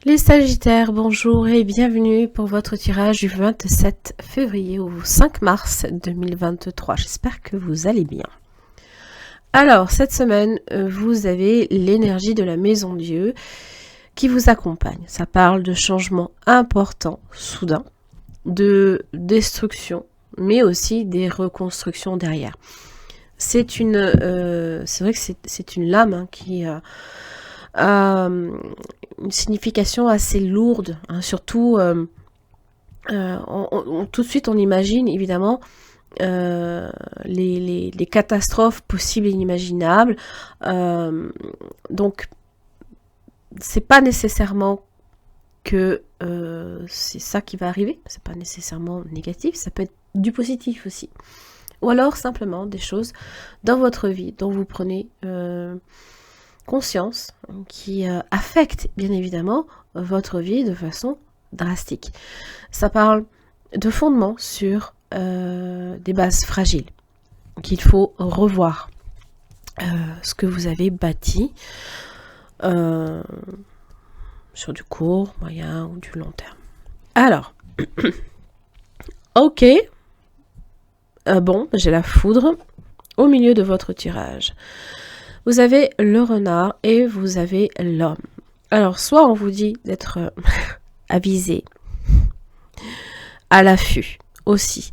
Les Sagittaires, bonjour et bienvenue pour votre tirage du 27 février au 5 mars 2023. J'espère que vous allez bien. Alors, cette semaine, vous avez l'énergie de la Maison Dieu qui vous accompagne. Ça parle de changements importants, soudains, de destruction, mais aussi des reconstructions derrière. C'est vrai que c'est une lame qui a une signification assez lourde, hein, surtout tout de suite on imagine évidemment les catastrophes possibles et inimaginables. Donc c'est pas nécessairement que c'est ça qui va arriver, c'est pas nécessairement négatif, ça peut être du positif aussi. Ou alors simplement des choses dans votre vie dont vous prenez conscience, qui affectent bien évidemment votre vie de façon drastique. Ça parle de fondement sur des bases fragiles, qu'il faut revoir ce que vous avez bâti sur du court, moyen ou du long terme. Alors, ok, bon, j'ai la foudre au milieu de votre tirage. Vous avez le renard et vous avez l'homme. Alors, soit on vous dit d'être avisé, à l'affût aussi,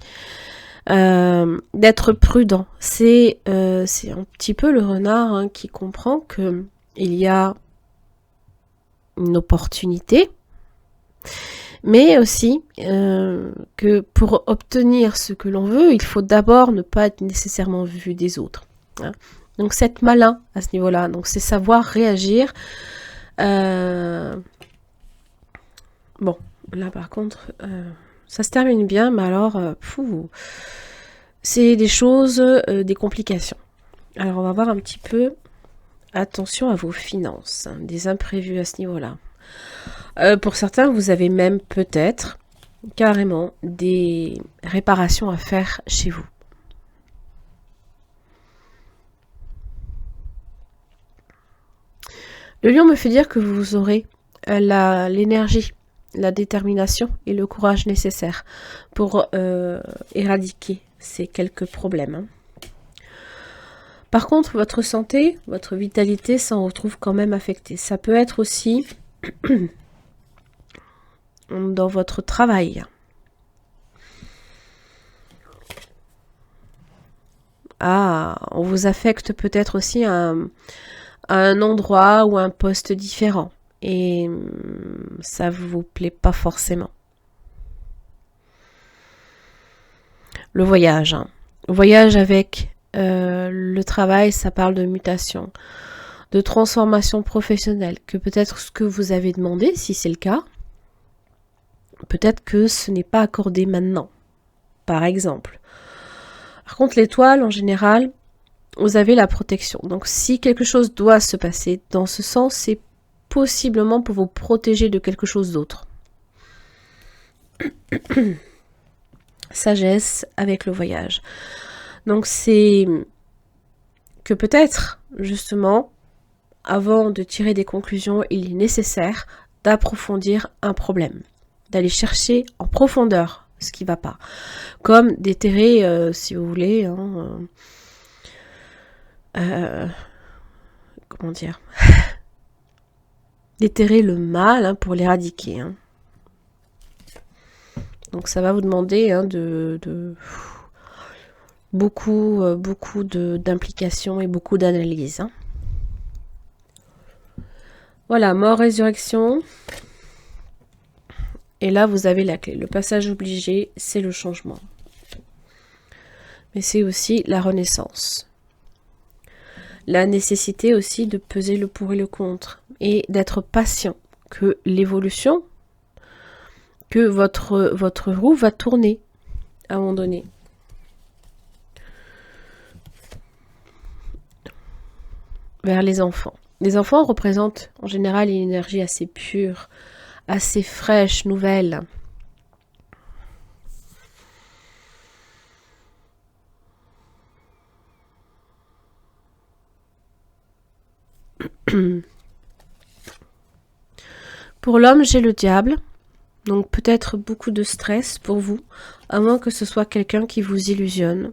d'être prudent. C'est un petit peu le renard qui comprend que il y a une opportunité, mais aussi que pour obtenir ce que l'on veut, il faut d'abord ne pas être nécessairement vu des autres. Hein. Donc c'est être malin à ce niveau-là. Donc c'est savoir réagir. Bon, là par contre, ça se termine bien, mais alors, c'est des choses, des complications. Alors on va voir un petit peu. Attention à vos finances, hein, des imprévus à ce niveau-là. Pour certains, vous avez même peut-être carrément des réparations à faire chez vous. Le lion me fait dire que vous aurez l'énergie, la détermination et le courage nécessaires pour éradiquer ces quelques problèmes. Hein. Par contre, votre santé, votre vitalité s'en retrouve quand même affectée. Ça peut être aussi dans votre travail. Ah, on vous affecte peut-être aussi à un endroit ou un poste différent. Et ça vous plaît pas forcément. Le voyage. Hein. Le voyage avec le travail, ça parle de mutation, de transformation professionnelle, que peut-être ce que vous avez demandé, si c'est le cas, peut-être que ce n'est pas accordé maintenant, par exemple. Par contre, l'étoile, en général, vous avez la protection. Donc, si quelque chose doit se passer dans ce sens, c'est possiblement pour vous protéger de quelque chose d'autre. Sagesse avec le voyage. Donc, c'est que peut-être, justement, avant de tirer des conclusions, il est nécessaire d'approfondir un problème, d'aller chercher en profondeur ce qui ne va pas. Comme déterrer, si vous voulez, comment dire, déterrer le mal pour l'éradiquer. Hein. Donc ça va vous demander de beaucoup d'implication et beaucoup d'analyse. Hein. Voilà, mort, résurrection. Et là, vous avez la clé. Le passage obligé, c'est le changement. Mais c'est aussi la renaissance. La nécessité aussi de peser le pour et le contre. Et d'être patient. Que l'évolution, que votre roue va tourner à un moment donné. Vers les enfants. Les enfants représentent en général une énergie assez pure, assez fraîche, nouvelle. Pour l'homme, j'ai le diable. Donc peut-être beaucoup de stress pour vous, à moins que ce soit quelqu'un qui vous illusionne.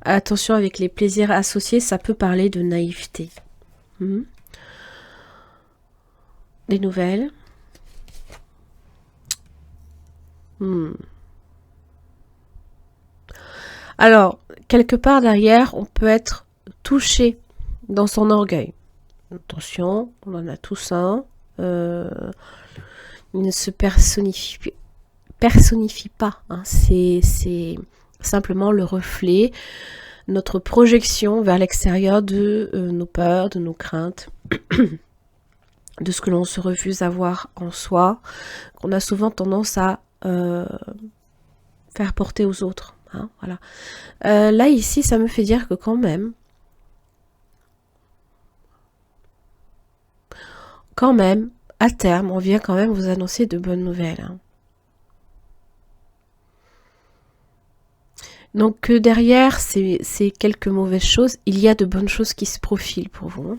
Attention avec les plaisirs associés, ça peut parler de naïveté. Des nouvelles. Alors, quelque part derrière, on peut être touché dans son orgueil. Attention, on en a tous un. Il ne se personnifie pas. Hein. C'est simplement le reflet, notre projection vers l'extérieur de nos peurs, de nos craintes, de ce que l'on se refuse à voir en soi, qu'on a souvent tendance à faire porter aux autres. Hein, voilà. Là, ici, ça me fait dire que quand même, à terme, on vient quand même vous annoncer de bonnes nouvelles. Hein. Donc derrière ces quelques mauvaises choses, il y a de bonnes choses qui se profilent pour vous. Hein.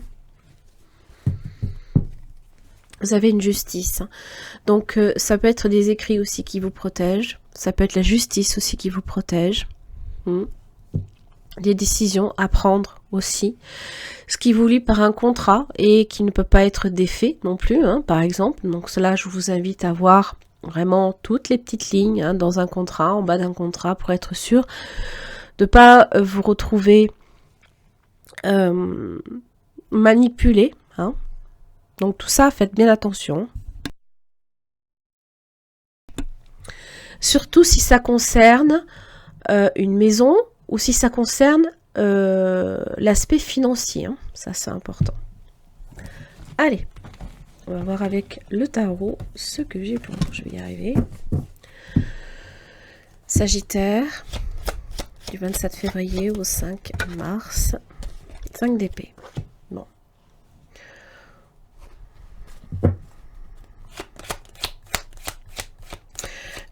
Vous avez une justice. Hein. Donc ça peut être des écrits aussi qui vous protègent. Ça peut être la justice aussi qui vous protège. Des décisions à prendre aussi. Ce qui vous lie par un contrat et qui ne peut pas être défait non plus, hein, par exemple. Donc cela, je vous invite à voir vraiment toutes les petites lignes hein, dans un contrat, en bas d'un contrat, pour être sûr de ne pas vous retrouver manipulé. Hein. Donc tout ça, faites bien attention. Surtout si ça concerne une maison ou si ça concerne l'aspect financier. Hein. Ça, c'est important. Allez, on va voir avec le tarot ce que j'ai pour vous. Je vais y arriver. Sagittaire, du 27 février au 5 mars. 5 d'épée. Bon.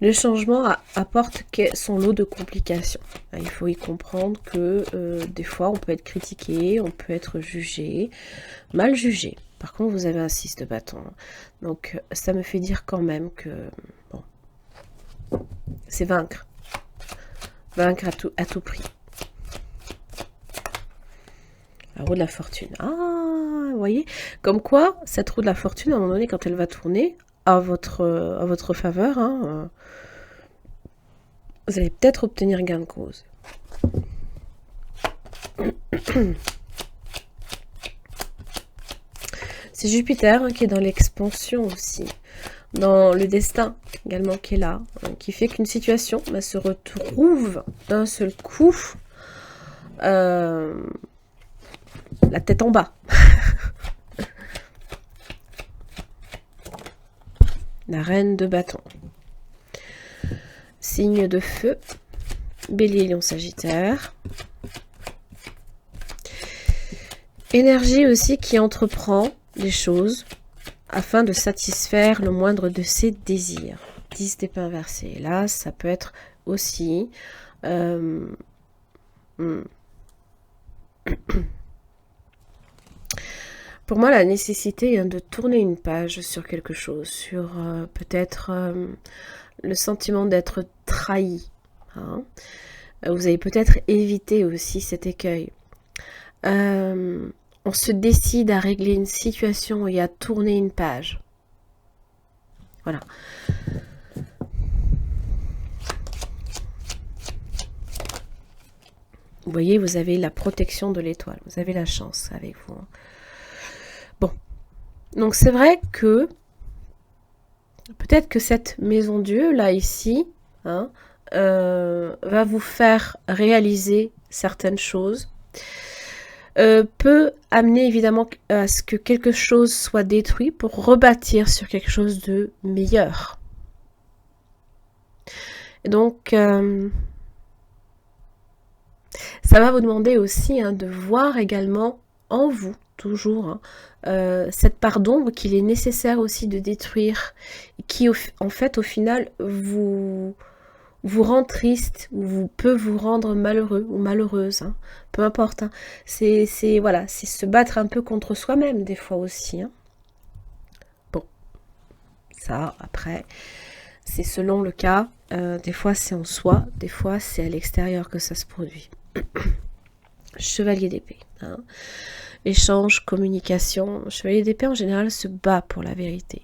Le changement apporte son lot de complications. Il faut y comprendre que des fois on peut être critiqué, on peut être jugé, mal jugé. Par contre, vous avez un 6 de bâton. Donc ça me fait dire quand même que bon, c'est vaincre. Vaincre à tout prix. La roue de la fortune. Ah, vous voyez, comme quoi cette roue de la fortune, à un moment donné, quand elle va tourner à votre faveur, hein, vous allez peut-être obtenir gain de cause. C'est Jupiter hein, qui est dans l'expansion aussi, dans le destin également qui est là, hein, qui fait qu'une situation se retrouve d'un seul coup la tête en bas. La reine de bâton. Signe de feu. Bélier, Lion, Sagittaire. Énergie aussi qui entreprend les choses afin de satisfaire le moindre de ses désirs. 10 d'épée inversée. Là, ça peut être aussi... Pour moi, la nécessité hein, de tourner une page sur quelque chose, sur peut-être le sentiment d'être trahi. Hein. Vous avez peut-être évité aussi cet écueil. On se décide à régler une situation et à tourner une page. Voilà. Vous voyez, vous avez la protection de l'étoile. Vous avez la chance avec vous. Bon. Donc c'est vrai que peut-être que cette maison Dieu, là, ici, hein, va vous faire réaliser certaines choses. Peut amener évidemment à ce que quelque chose soit détruit pour rebâtir sur quelque chose de meilleur. Et donc, ça va vous demander aussi hein, de voir également en vous, toujours, hein, cette part d'ombre qu'il est nécessaire aussi de détruire, qui en fait au final vous rend triste, ou peut vous rendre malheureux ou malheureuse, hein, peu importe. Hein. C'est voilà, c'est se battre un peu contre soi-même des fois aussi. Hein. Bon, Ça, après, c'est selon le cas. Des fois, c'est en soi, des fois, c'est à l'extérieur que ça se produit. Chevalier d'épée. Hein. Échange, communication. Chevalier d'épée, en général, se bat pour la vérité.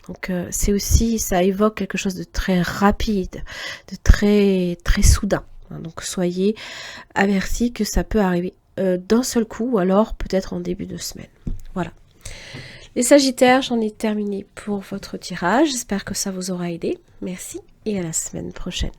Donc, c'est aussi, ça évoque quelque chose de très rapide, de très, très soudain. Hein. Donc, soyez avertis que ça peut arriver d'un seul coup, ou alors peut-être en début de semaine. Voilà. Les Sagittaires, j'en ai terminé pour votre tirage. J'espère que ça vous aura aidé. Merci et à la semaine prochaine.